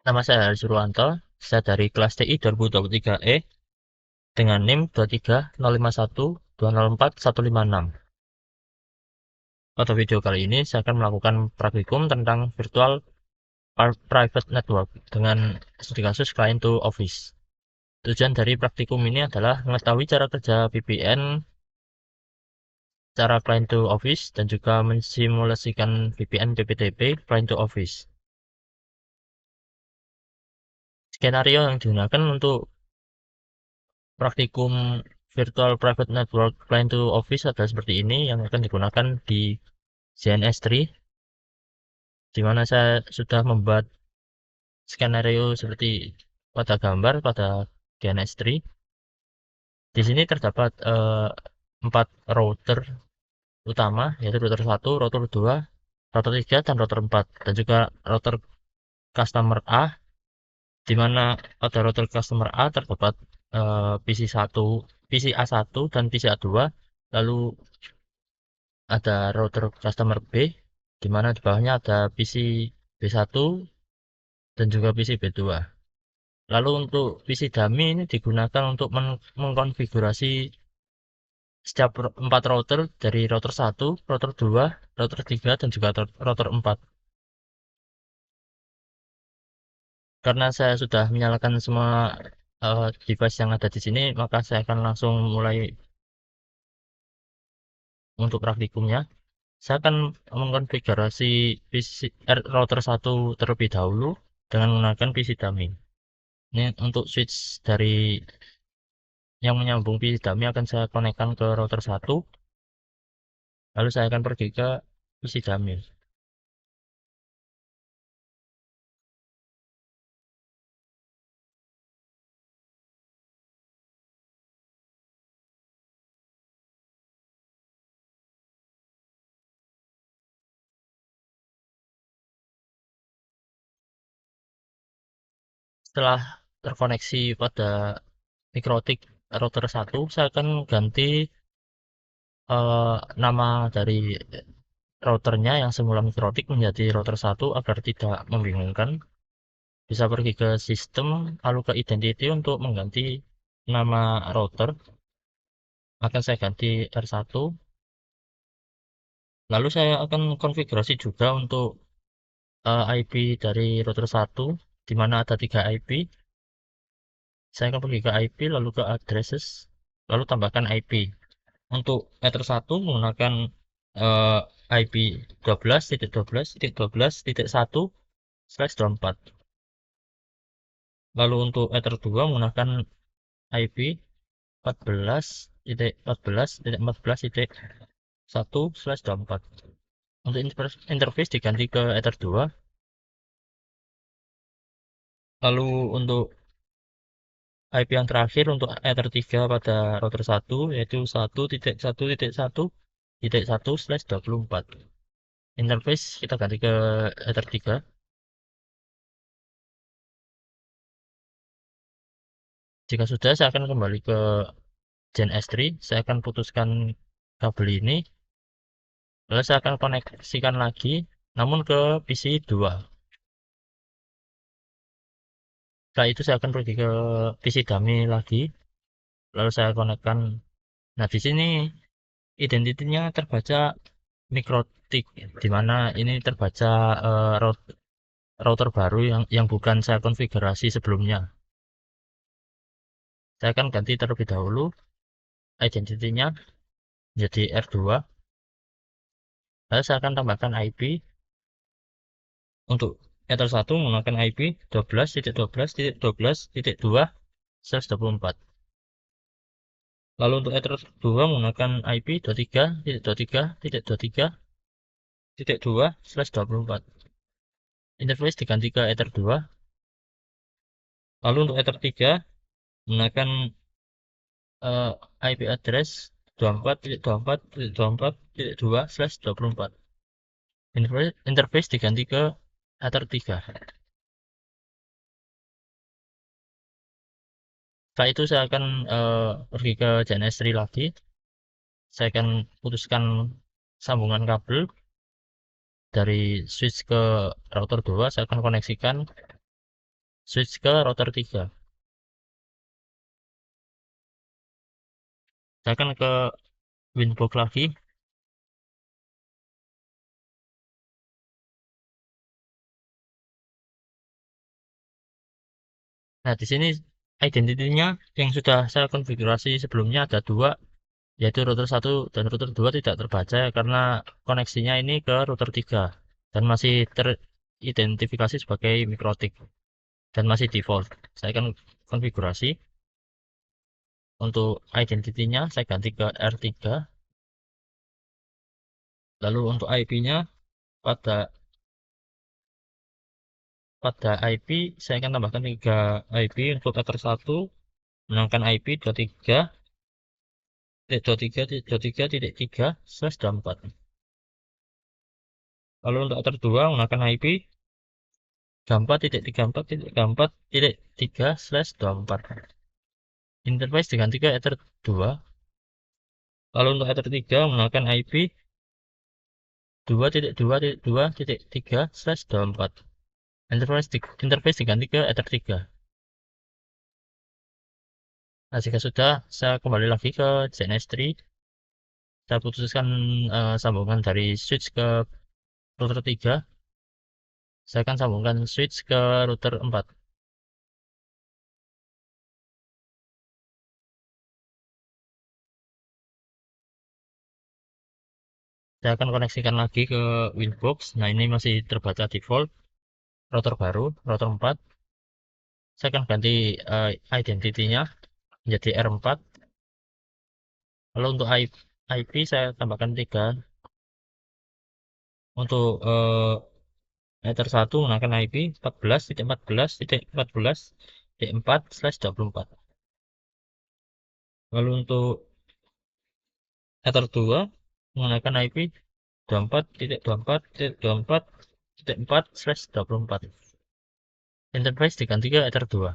Nama saya Haris Surwanto, saya dari kelas TI 2023E dengan NIM 23051204156. Pada video kali ini saya akan melakukan praktikum tentang virtual private network dengan studi kasus client to office. Tujuan dari praktikum ini adalah mengetahui cara kerja VPN, cara client to office, dan juga mensimulasikan VPN PPTP client to office. Skenario yang digunakan untuk praktikum virtual private network client to office adalah seperti ini yang akan digunakan di JNS3, di mana saya sudah membuat skenario seperti pada gambar pada JNS3. Di sini terdapat 4 router utama, yaitu router 1, router 2, router 3, dan router 4, dan juga router customer A, di mana pada router customer A terdapat PC1, PCA1 dan PCA2, lalu ada router customer B, di mana di bawahnya ada PC B1 dan juga PC B2. Lalu untuk PC dummy ini digunakan untuk mengkonfigurasi setiap 4 router dari router 1, router 2, router 3, dan juga router 4. Karena saya sudah menyalakan semua device yang ada di sini, maka saya akan langsung mulai untuk praktikumnya. Saya akan mengkonfigurasi router 1 terlebih dahulu dengan menggunakan PC dummy. Ini untuk switch dari yang menyambung PC dummy akan saya konekkan ke router 1, lalu saya akan pergi ke PC dummy. Setelah terkoneksi pada mikrotik router 1, saya akan ganti nama dari routernya yang semula mikrotik menjadi router 1 agar tidak membingungkan. Bisa pergi ke sistem, lalu ke identity untuk mengganti nama router. Akan saya ganti R1. Lalu saya akan konfigurasi juga untuk IP dari router 1, di mana ada 3 IP. Saya akan pergi ke IP, lalu ke addresses, lalu tambahkan IP. Untuk Ether 1 menggunakan IP 12.12.12.1/24. Lalu untuk Ether 2 menggunakan IP 14.14.14.1/24. Untuk interface diganti ke Ether 2. Lalu untuk IP yang terakhir untuk Ether 3 pada router 1 yaitu 1.1.1.1/24. Interface kita ganti ke Ether 3. Jika sudah, saya akan kembali ke Gen S3. Saya akan putuskan kabel ini, lalu saya akan koneksikan lagi, namun ke PC 2. Setelah itu saya akan pergi ke PC dummy lagi, lalu saya konekkan. Nah, di sini identitinya terbaca mikrotik, di mana ini terbaca router baru yang bukan saya konfigurasi sebelumnya. Saya akan ganti terlebih dahulu identitinya menjadi R2. Lalu saya akan tambahkan IP untuk Ether 1 menggunakan IP 12.12.12.2/24. Lalu untuk Ether 2 menggunakan IP 23.23.23.2/24. Interface diganti ke Ether 2. Lalu untuk Ether 3 menggunakan IP address 24.24.24.2/24. Interface diganti ke Ether 3. Setelah itu saya akan pergi ke JNS3 lagi. Saya akan putuskan sambungan kabel dari switch ke router 2. Saya akan koneksikan switch ke router 3. Saya akan ke Winbox lagi. Nah, di sini identitinya yang sudah saya konfigurasi sebelumnya ada dua, yaitu router 1 dan router 2 tidak terbaca karena koneksinya ini ke router 3 dan masih teridentifikasi sebagai mikrotik dan masih default. Saya akan konfigurasi untuk identitinya, saya ganti ke R3. Lalu untuk IP-nya pada IP saya akan tambahkan 3 IP untuk router 1, menangkan IP 23.23.23.3/24. Lalu untuk router 2 menggunakan IP 34.34.34.3/24. Interface diganti ke Ether 2. Lalu untuk Ether 3 menggunakan IP 2.2.2.3/24. Interface diganti ke Ether 3. Nah, jika sudah, saya kembali lagi ke CNS3. Saya putuskan sambungan dari switch ke router 3. Saya akan sambungkan switch ke router 4. Saya akan koneksikan lagi ke Winbox. Nah, ini masih terbaca default. Router baru, router 4. Saya akan ganti identitinya menjadi R4. Lalu untuk IP saya tambahkan 3. Untuk Ether 1 menggunakan IP 14.14.14.4/24. Lalu untuk Ether 2 menggunakan IP 24.24.24.4/24. Interface diganti ke Ether 2.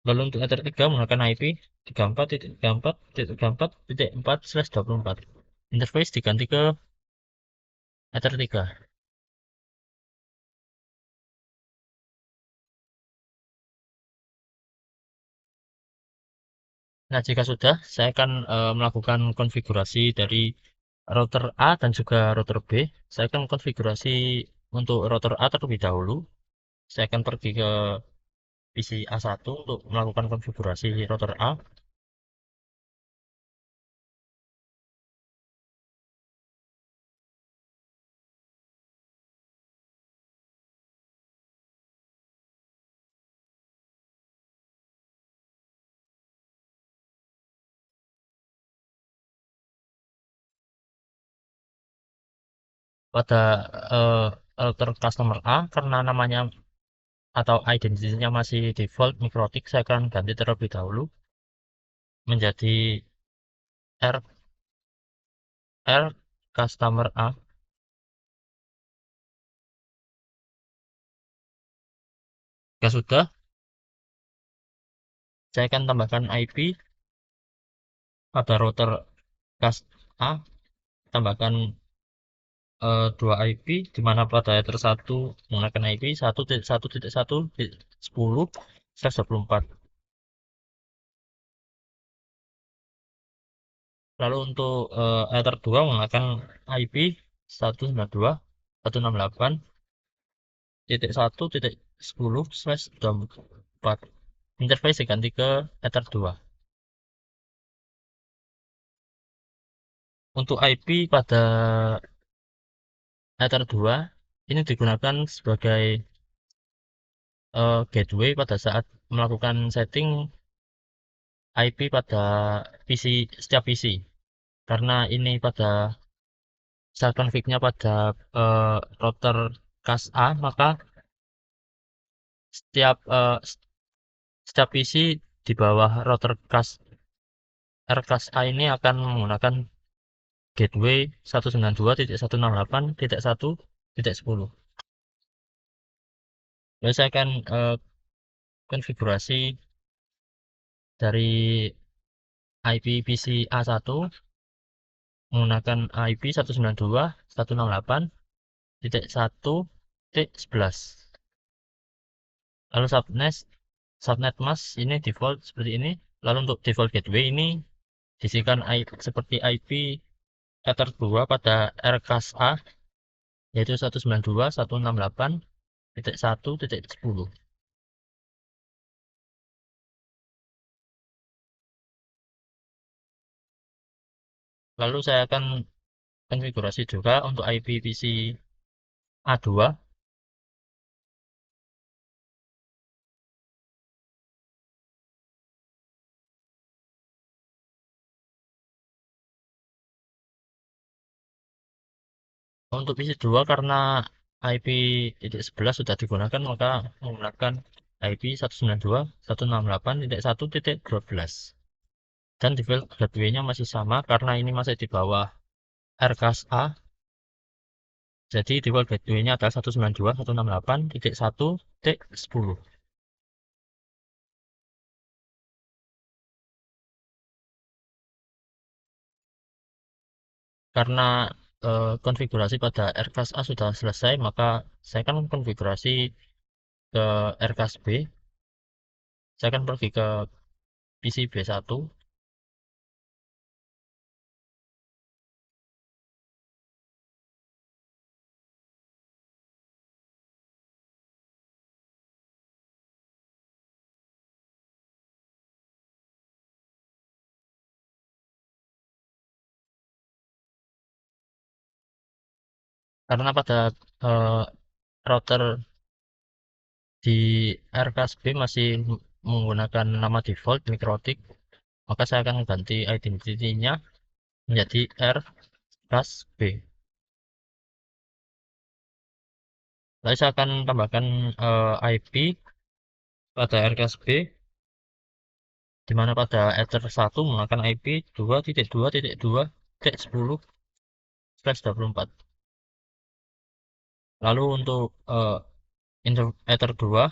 Lalu untuk Ether 3 menggunakan IP 34.34.34.4/24. Interface diganti ke Ether 3. Nah, jika sudah, saya akan melakukan konfigurasi dari router A dan juga router B. Saya akan konfigurasi untuk router A terlebih dahulu. Saya akan pergi ke PC A1 untuk melakukan konfigurasi router A. Pada eh, router customer A, karena namanya atau identitinya masih default mikrotik, saya akan ganti terlebih dahulu menjadi R customer A. Jika sudah, saya akan tambahkan IP pada router cas A, tambahkan 2 IP, di mana pada router 1 menggunakan IP 1.1.1.10/24. Lalu untuk Ether 2 menggunakan IP 192.168.1.10/24. Interface diganti ke Ether 2. Untuk IP pada Ether 2 ini digunakan sebagai gateway pada saat melakukan setting IP pada PC, setiap PC. Karena ini pada saat config-nya pada router cas A, maka setiap PC di bawah router RCAS A ini akan menggunakan gateway 192.168.1.10. Lalu saya akan konfigurasi dari IP PC A1 menggunakan IP 192.168.1.11. Lalu subnet mask ini default seperti ini. Lalu untuk default gateway ini diisikan seperti IP Ether 2 pada RCAS A, yaitu 192.168.1.10. Lalu saya akan konfigurasi juga untuk IP PC A2. Untuk PC 2 karena IP 11 sudah digunakan, maka menggunakan IP 192.168.1.12. Dan default gateway-nya masih sama karena ini masih di bawah RCAS A. Jadi default gateway-nya adalah 192.168.1.10. Karena konfigurasi pada RCAS A sudah selesai, maka saya akan konfigurasi ke RCAS B. Saya akan pergi ke PC B1. Karena pada eh, router di RCAS B masih menggunakan nama default Mikrotik, maka saya akan ganti identity-nya menjadi RCAS B. Lalu saya akan tambahkan IP pada RCAS B, di mana pada Ether 1 menggunakan IP 2.2.2.10/24. Lalu untuk Ether 2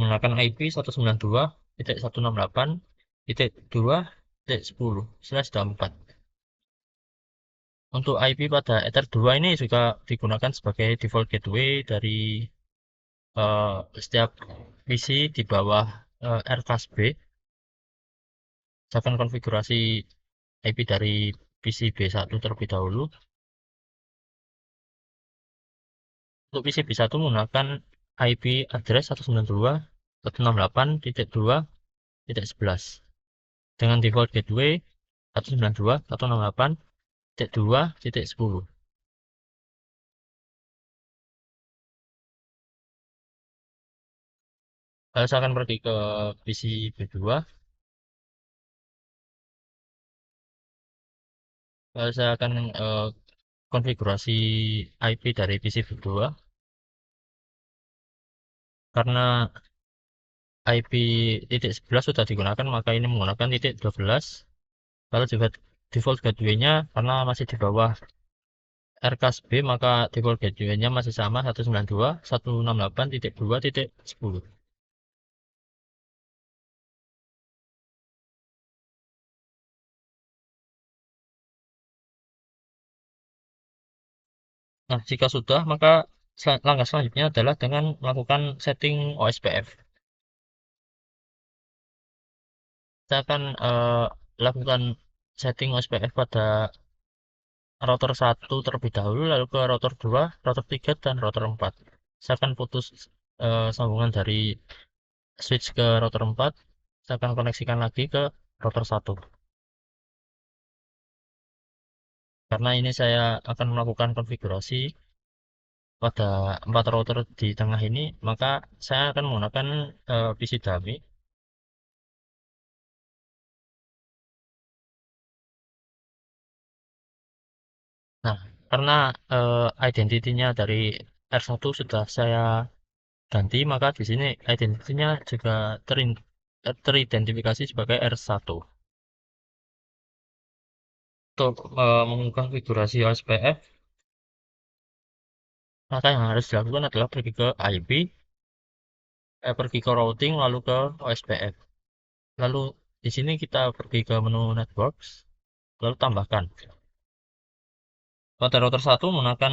menggunakan IP 192.168.2.10/24. Untuk IP pada Ether 2 ini juga digunakan sebagai default gateway dari setiap PC di bawah RCAS B. Saya akan konfigurasi IP dari PC B1 terlebih dahulu. Untuk PC B1 menggunakan IP address 192.168.2.11 dengan default gateway 192.168.2.10. Lalu saya akan pergi ke PC B2. Lalu saya akan konfigurasi IP dari PC B2. Karena IP titik 11 sudah digunakan, maka ini menggunakan titik 12. Lalu juga default gateway-nya karena masih di bawah RCAS B, maka default gateway-nya masih sama 192.168.2.10. Nah, jika sudah, maka langkah selanjutnya adalah dengan melakukan setting OSPF. Saya akan lakukan setting OSPF pada router 1 terlebih dahulu, lalu ke router 2, router 3, dan router 4. Saya akan putus sambungan dari switch ke router 4. Saya akan koneksikan lagi ke router 1. Karena ini saya akan melakukan konfigurasi pada 4 router di tengah ini, maka saya akan menggunakan PC dummy. Nah, karena identity-nya dari R1 sudah saya ganti, maka di sini identity-nya juga teridentifikasi sebagai R1. Untuk mengkonfigurasi OSPF, maka yang harus dilakukan adalah pergi ke IP, pergi ke routing, lalu ke OSPF. Lalu di sini kita pergi ke menu networks, lalu tambahkan. Pada router 1 menggunakan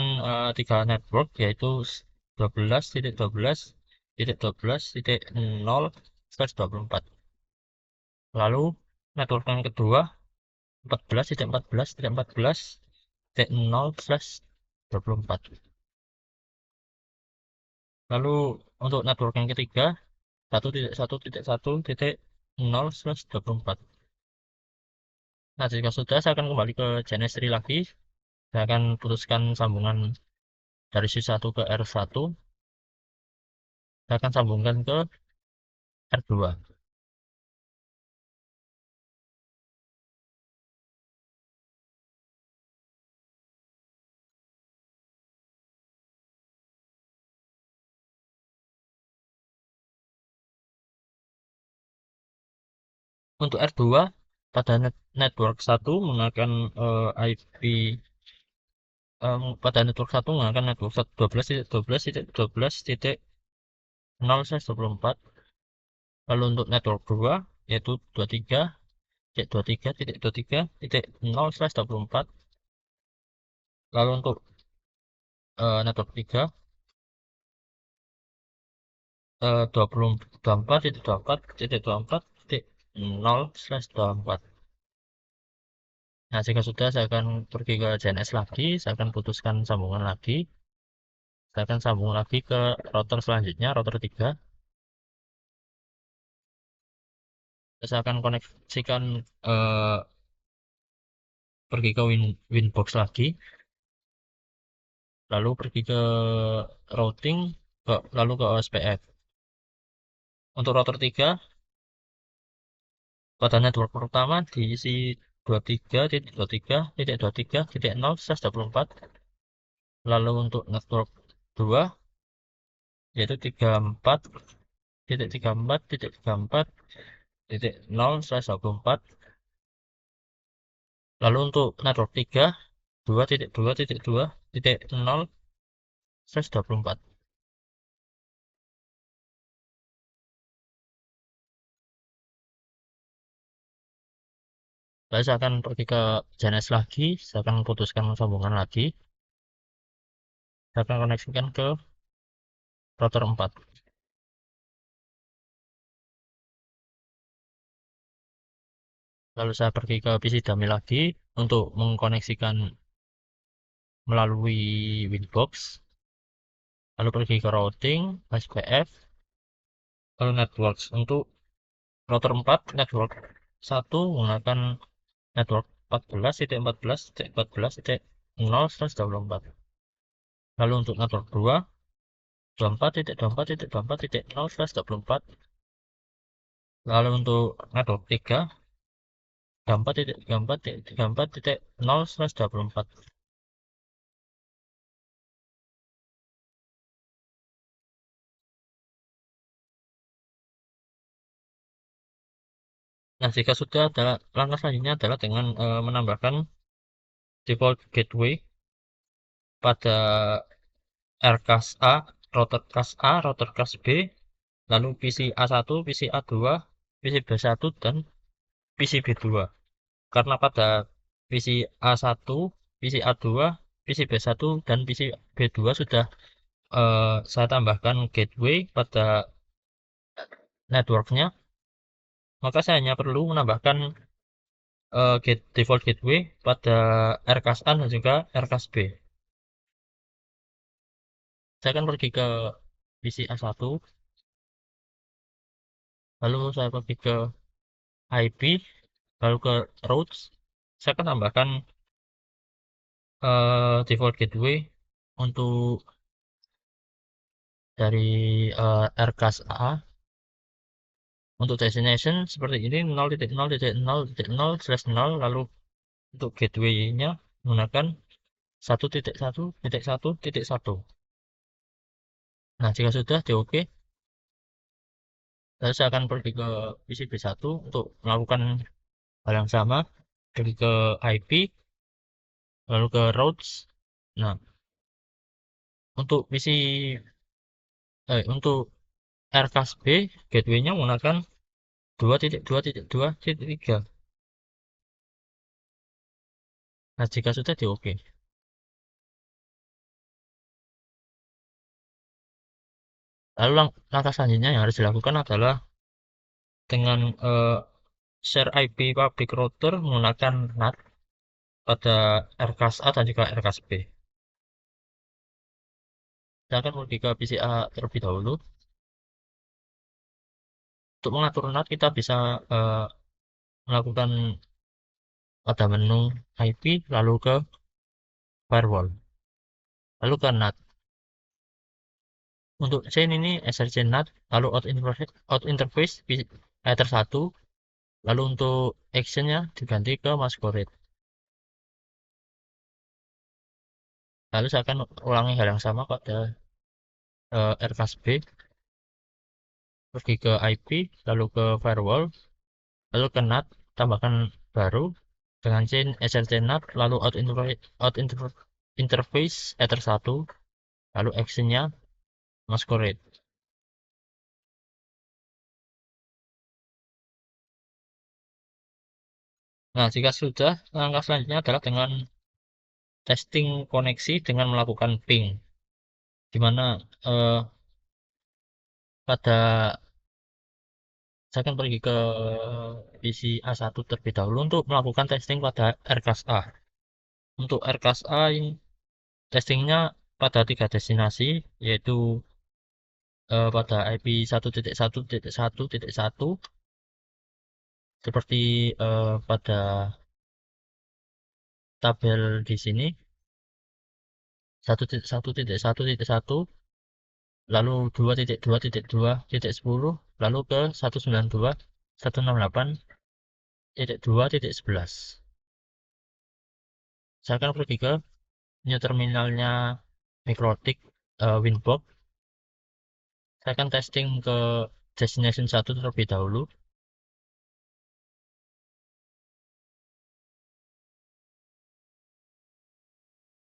3 network, yaitu 12.12, 14.12.0/24. Lalu network yang kedua 14.14.14.0/24. Lalu untuk network yang ketiga 1.1.1.0/24. Nah, jika sudah, saya akan kembali ke GNS3 lagi. Saya akan putuskan sambungan dari C1 ke R1. Saya akan sambungkan ke R2. Untuk R2 pada network 1 menggunakan IP pada network 1 menggunakan network 12.12.12.0/24. Lalu untuk network 2 yaitu 23.23.23.0/24. Lalu untuk network 3 24.24.24.0/24. Nah, jika sudah, saya akan pergi ke GNS lagi. Saya akan putuskan sambungan lagi. Saya akan sambung lagi ke router selanjutnya, router 3. Saya akan koneksikan pergi ke Winbox lagi, lalu pergi ke routing, lalu ke OSPF. Untuk router 3 pada network pertama diisi 23.23.23.0/24. Lalu untuk network 2 yaitu 34.34.34.0/24. Lalu untuk network 3 2.2.2.0/24. Lalu saya akan pergi ke GNS lagi. Saya akan putuskan sambungan lagi. Saya akan koneksikan ke router 4. Lalu saya pergi ke PC dummy lagi untuk mengkoneksikan melalui Winbox. Lalu pergi ke routing, SPF, lalu networks. Untuk router 4, network 1 menggunakan network 14.14.14.0/24. Lalu untuk network 2, 24.24.24.0/24. Lalu untuk network 3, 34.34.34.0/24. Nah, jika sudah, langkah selanjutnya adalah dengan menambahkan default gateway pada RCAS A, router CAS A, router CAS B, lalu PC A1, PC A2, PC B1, dan PC B2. Karena pada PC A1, PC A2, PC B1, dan PC B2 sudah saya tambahkan gateway pada networknya, maka saya hanya perlu menambahkan default gateway pada RCAS A dan juga RCAS B. Saya akan pergi ke PC A1, lalu saya pergi ke IP, lalu ke routes. Saya akan tambahkan default gateway untuk dari RCAS A. Untuk destination seperti ini 0.0.0.0/0, lalu untuk gateway-nya menggunakan 1.1.1.1. Nah, jika sudah di OK, lalu saya akan pergi ke PC B1 untuk melakukan hal yang sama, pergi ke IP, lalu ke routes. Nah, untuk untuk RCAS B, gateway-nya menggunakan 2.2.2.3. Nah, jika sudah di OK. Nah, Lalu langkah selanjutnya yang harus dilakukan adalah dengan share IP public router menggunakan NAT pada RCAS A dan juga RCAS B. Saya akan pergi ke PCA terlebih dahulu. Untuk mengatur NAT kita bisa melakukan pada menu IP, lalu ke firewall, lalu ke NAT. Untuk chain ini SRC NAT, lalu out interface Ether 1, lalu untuk actionnya diganti ke masquerade. Lalu saya akan ulangi hal yang sama pada RCAS B, pergi ke IP, lalu ke firewall, lalu ke NAT, tambahkan baru dengan chain SRC NAT, lalu interface Ether 1, lalu actionnya masquerade. Nah, jika sudah, langkah selanjutnya adalah dengan testing koneksi dengan melakukan ping, di mana pada saya akan pergi ke PC A1 terlebih dahulu untuk melakukan testing pada RCAS A. Untuk RCAS A ini testingnya pada 3 destinasi, yaitu pada IP 1.1.1.1 seperti pada tabel di sini 1.1.1.1, lalu 2.2.2.10, lalu ke 192.168.2.11. Saya akan pergi ke new terminalnya Mikrotik Winbox. Saya akan testing ke destination 1 terlebih dahulu.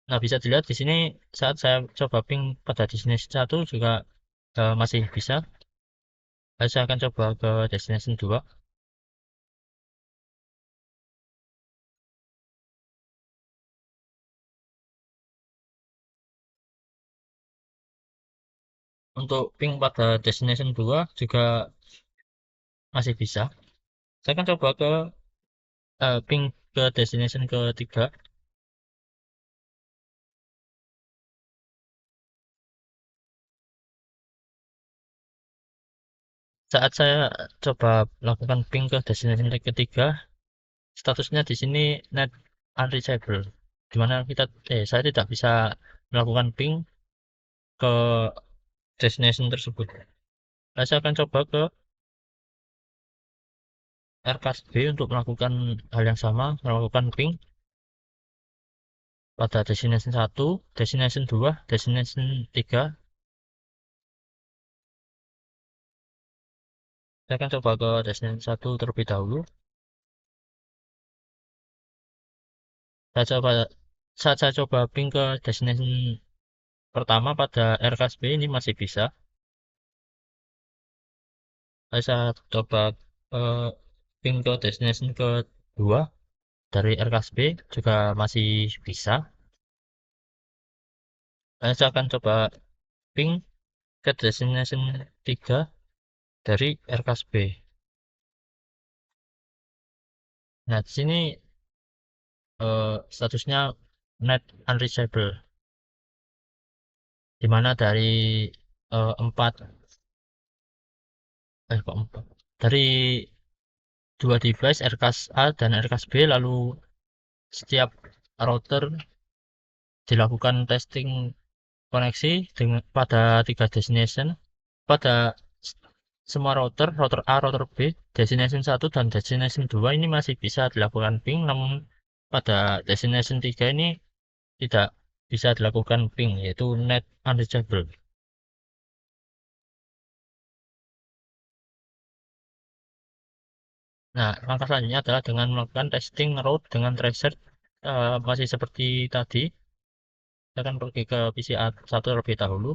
Nah, bisa dilihat di sini saat saya coba ping pada destination 1 juga masih bisa. Lalu saya akan coba ke destination 2. Untuk ping pada destination 2 juga masih bisa. Saya akan coba ke ping ke destination ketiga. Saat saya coba lakukan ping ke destination ketiga, statusnya di sini net unreachable, di mana saya tidak bisa melakukan ping ke destination tersebut. Nah, saya akan coba ke RCAS B untuk melakukan hal yang sama, melakukan ping pada destination 1, destination 2, destination 3. Saya akan coba ke destination 1 terlebih dahulu. Saat saya coba ping ke destination pertama pada RCAS B ini masih bisa. Saya coba eh, ping ke destination kedua dari RCAS B juga masih bisa. Saya akan coba ping ke destination 3 dari RCAS B. Nah, di sini statusnya net unreachable, di mana dari 4 kok 4 dari 2 device RCAS A dan RCAS B, lalu setiap router dilakukan testing koneksi pada 3 destination pada semua router A, router B, destination 1 dan destination 2 ini masih bisa dilakukan ping, namun pada destination 3 ini tidak bisa dilakukan ping, yaitu net unreachable. Nah, langkah selanjutnya adalah dengan melakukan testing route dengan tracer masih seperti tadi. Saya akan pergi ke PCA 1 terlebih dahulu.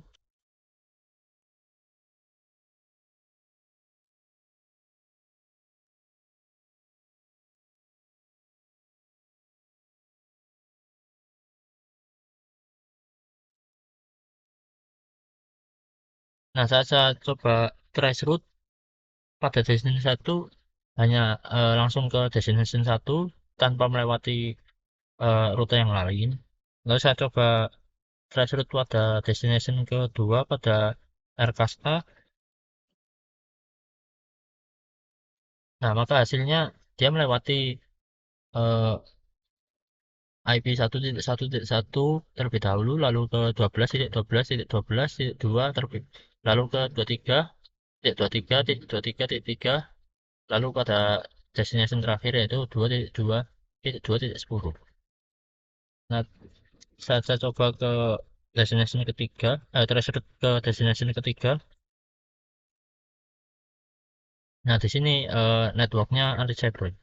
Nah, saat saya coba trace route pada destination satu, hanya langsung ke destination satu tanpa melewati rute yang lain. Lalu saya coba trace route pada destination kedua pada Aircast A. Nah, maka hasilnya dia melewati eh, IP 1.1.1 terlebih dahulu, lalu ke 12.12.12.2 terlebih, lalu ke 23.23.23.3, lalu pada destination terakhir yaitu 2.2.2.10. Nah, saat saya coba ke destination ketiga, tersebut ke destination ketiga. Nah, di sini networknya unreachable.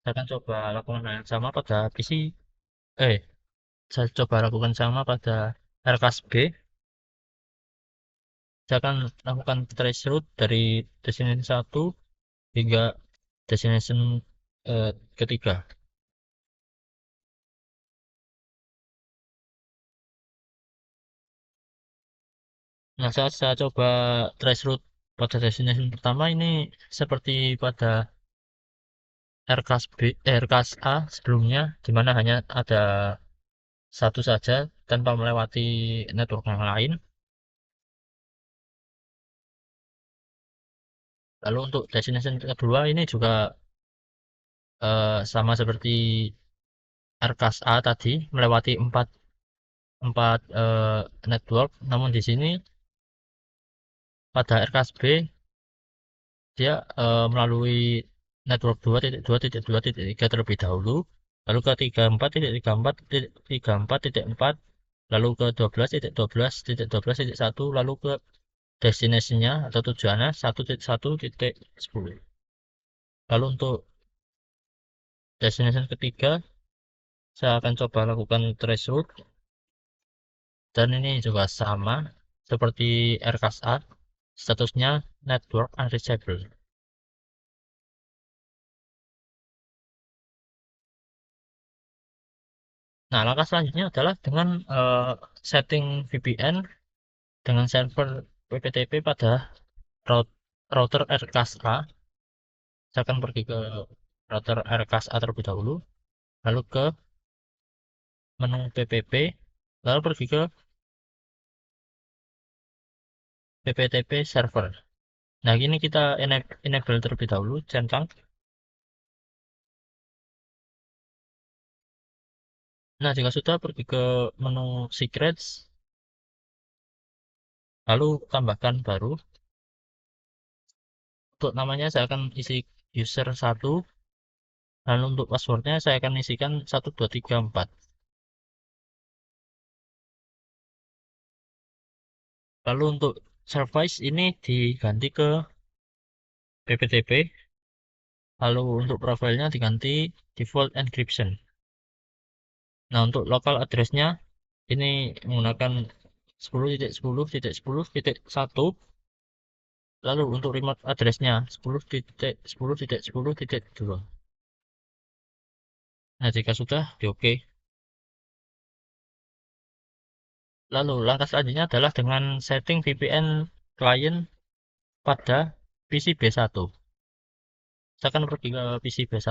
Saya akan coba lakukan hal yang sama pada PC. Eh, saya coba lakukan sama pada RKS B. Saya akan lakukan trace route dari destination satu hingga destination ketiga. Nah, saat saya coba trace route pada destination pertama ini seperti pada RKS B, RKS A sebelumnya, di mana hanya ada satu saja tanpa melewati network yang lain. Lalu untuk destination kedua ini juga sama seperti RKS A tadi, melewati empat empat network. Namun di sini pada RKS B dia melalui network 2.2.2.3 terlebih dahulu, lalu ke 34.34.34.4, lalu ke 12.12.12.1, lalu ke destinasinya atau tujuannya 1.1.10. Lalu untuk destination ketiga, saya akan coba lakukan threshold, dan ini juga sama seperti RKS A, statusnya network unreachable. Nah, langkah selanjutnya adalah dengan setting VPN dengan server PPTP pada router RKS A. Saya akan pergi ke router RKS A terlebih dahulu, lalu ke menu PPP, lalu pergi ke PPTP server. Nah, ini kita enable terlebih dahulu, centang. Nah, jika sudah, pergi ke menu secrets, lalu tambahkan baru. Untuk namanya saya akan isi user 1, lalu untuk passwordnya saya akan isikan 1234. Lalu untuk service ini diganti ke PPTP, lalu untuk profilnya diganti default encryption. Nah, untuk local addressnya ini menggunakan 10.10.10.1, lalu untuk remote addressnya 10.10.10.2. Nah, jika sudah, di OK. Lalu langkah selanjutnya adalah dengan setting VPN client pada PC B1. Saya akan pergi ke PC B1,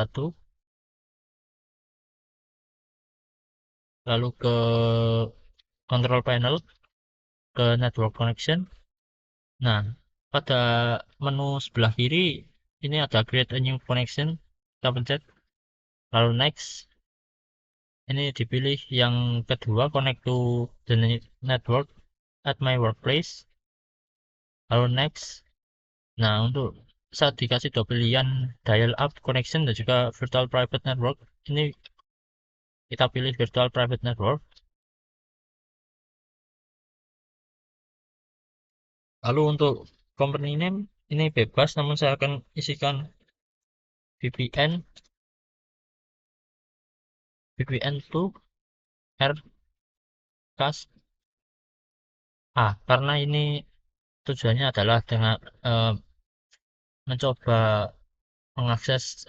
lalu ke control panel, ke network connection. Nah, pada menu sebelah kiri ini ada create a new connection. Kita pencet, lalu next. Ini dipilih yang kedua, connect to the network at my workplace, lalu next. Nah, untuk saat dikasih dua pilihan dial up connection dan juga virtual private network, ini kita pilih virtual private network. Lalu untuk company name ini bebas, namun saya akan isikan VPN to RKS A, karena ini tujuannya adalah dengan mencoba mengakses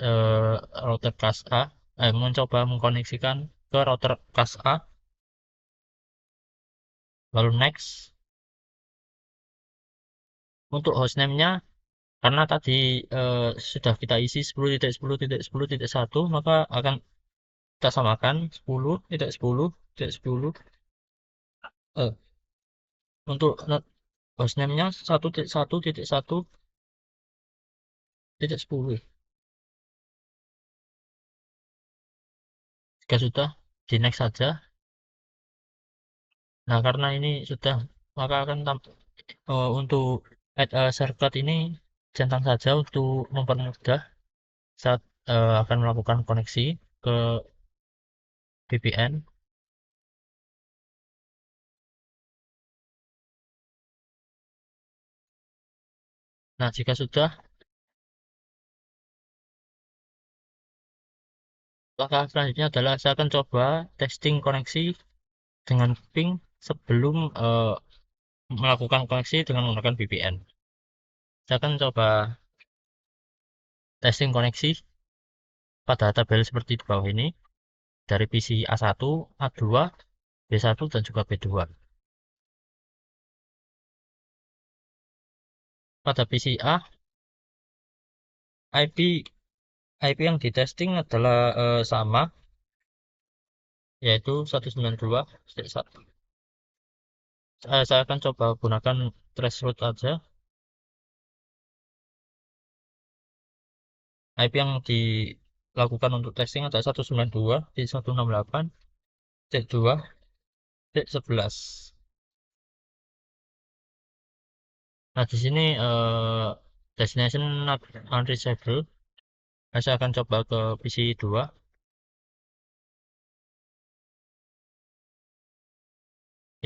router class A, mencoba mengkoneksikan ke router class A, lalu next. Untuk hostname-nya, karena tadi sudah kita isi 10.10.10.1, maka akan kita samakan 10.10.10. eh, untuk hostname-nya 1.1.1.10. Jika sudah, di next saja. Nah, karena ini sudah, maka akan untuk add a shortcut ini centang saja untuk mempermudah saat akan melakukan koneksi ke VPN. Nah, jika sudah, langkah selanjutnya adalah saya akan coba testing koneksi dengan ping sebelum melakukan koneksi dengan menggunakan VPN. Saya akan coba testing koneksi pada tabel seperti di bawah ini dari PC A1, A2, B1, dan juga B2. Pada PC A, IP yang di testing adalah sama, yaitu 192.1. Saya akan coba gunakan threshold aja. IP yang dilakukan untuk testing adalah 192.168.2.11. Nah, di sini destination not unreachable. Nah, saya akan coba ke PC 2.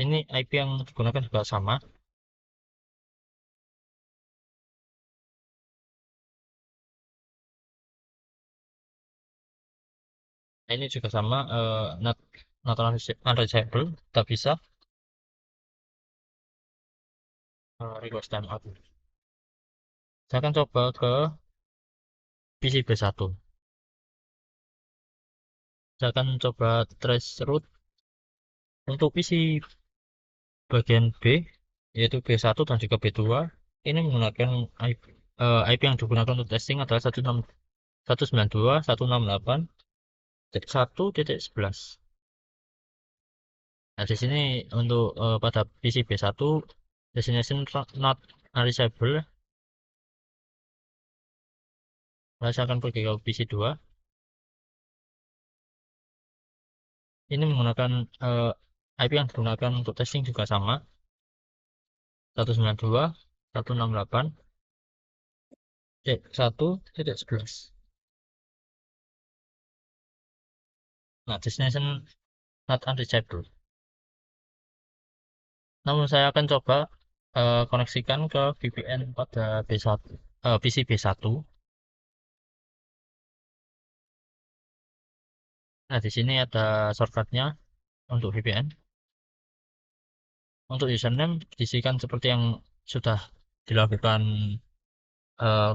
Ini IP yang digunakan juga sama. Nah, ini juga sama, not unreachable. Tak bisa request timeout. Saya akan coba ke PC B1. Saya akan coba trace route untuk PC bagian B, yaitu B1 dan juga B2. Ini menggunakan IP yang digunakan untuk testing adalah 192.168.1.11. Nah, di sini untuk pada PC B1 destination not unreachable. Nah, saya akan pergi ke PC 2. Ini menggunakan IP yang digunakan untuk testing juga sama, 192.168.1.11. Nah, destination not unreachable. Namun saya akan coba koneksikan ke VPN pada B1, PC B1. Nah, di sini ada shortcutnya untuk VPN. Untuk username diisikan seperti yang sudah dilakukan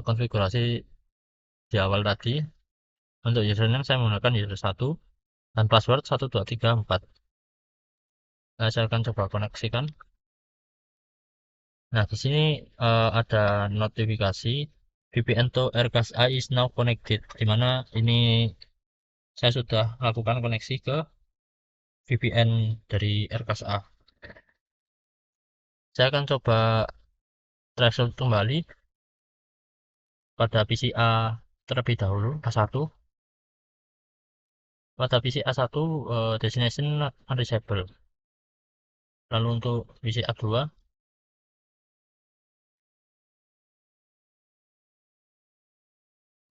konfigurasi di awal tadi. Untuk username saya menggunakan user 1 dan password 1234. Nah, saya akan coba koneksikan. Nah, di sini ada notifikasi VPN to RKSA is now connected, di mana ini saya sudah lakukan koneksi ke VPN dari RKSA. Saya akan coba threshold kembali pada PC A terlebih dahulu, A1. Pada PC A1 destination unreachable. Lalu untuk PC A2,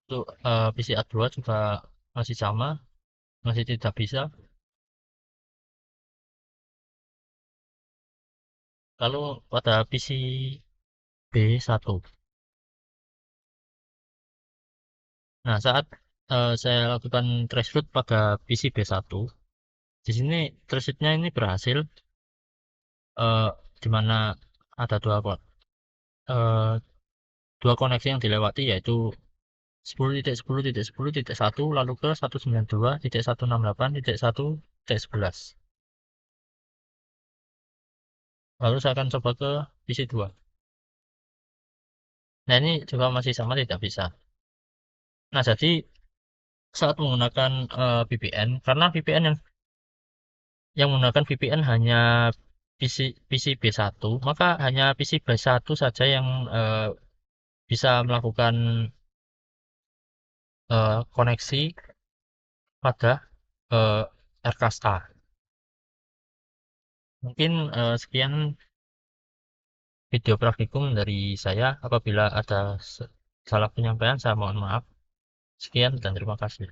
untuk PC A2 juga masih sama, masih tidak bisa. Lalu pada PC B1. Nah, saat saya lakukan traceroute pada PC B1, di sini traceroute-nya ini berhasil, eh, di mana ada eh, dua koneksi yang dilewati, yaitu 10.10.10.1 lalu ke 192.168.1.11. Lalu saya akan coba ke PC 2. Nah, ini juga masih sama tidak bisa. Nah, jadi saat menggunakan VPN, karena VPN yang menggunakan VPN hanya PC B1, maka hanya PC B1 saja yang bisa melakukan koneksi pada Aircasta. Mungkin sekian video praktikum dari saya. Apabila ada salah penyampaian, saya mohon maaf. Sekian dan terima kasih.